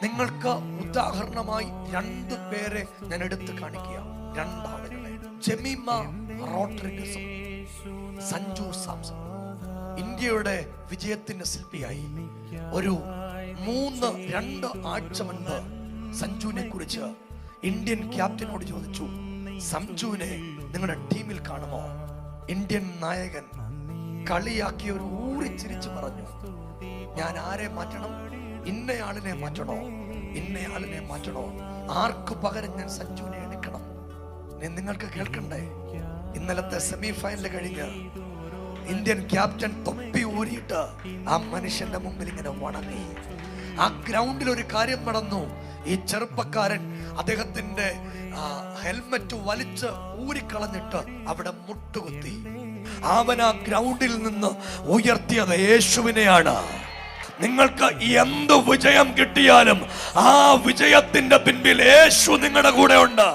നിങ്ങൾക്ക് ഉദാഹരണമായി 2 പേരെ ഞാൻ എടുത്തു കാണിക്കുക. 2 ആളുകളെ, ജെമീമ റോഡ്രിഗസും സഞ്ജു സാംസൺ. ഇന്ത്യയുടെ വിജയത്തിന് ശില്പിയായി. ഒരു 2 ആഴ്ച മുൻപ് സഞ്ജുവിനെ കുറിച്ച് ഇന്ത്യൻ ക്യാപ്റ്റനോട് ചോദിച്ചു, സഞ്ജുവിനെ നിങ്ങളുടെ ടീമിൽ കാണുമോ? ഇന്ത്യൻ നായകൻ കളിയാക്കി ഒരു ഊറിച്ചിരിച്ചു പറഞ്ഞു, ഞാൻ ആരെ മാറ്റണം? ഇന്നയാളിനെ മാറ്റണോ? ഇന്നയാളിനെ മാറ്റണോ? ആർക്ക് പകരം ഞാൻ സഞ്ജുവിനെ എടുക്കണം? നിങ്ങൾക്ക് കേൾക്കണ്ടേ? ഇന്നലത്തെ സെമി ഫൈനൽ കഴിഞ്ഞ് ഇന്ത്യൻ ക്യാപ്റ്റൻ തൊപ്പി ഊരിയിട്ട് ആ മനുഷ്യന്റെ മുമ്പിൽ ഇങ്ങനെ വണങ്ങി. ആ ഗ്രൗണ്ടിൽ ഒരു കാര്യം നടന്നു. ഈ ചെറുപ്പക്കാരൻ അദ്ദേഹത്തിന്റെ ഹെൽമറ്റ് വലിച്ച് ഊരിക്കളഞ്ഞിട്ട് അവിടെ മുട്ടുകുത്തി. അവൻ ആ ഗ്രൗണ്ടിൽ നിന്ന് ഉയർത്തിയത് യേശുവിനെയാണ്. നിങ്ങൾക്ക് എന്ത് വിജയം കിട്ടിയാലും ആ വിജയത്തിന്റെ പിൻപിൽ യേശു നിങ്ങളുടെ കൂടെ ഉണ്ട്.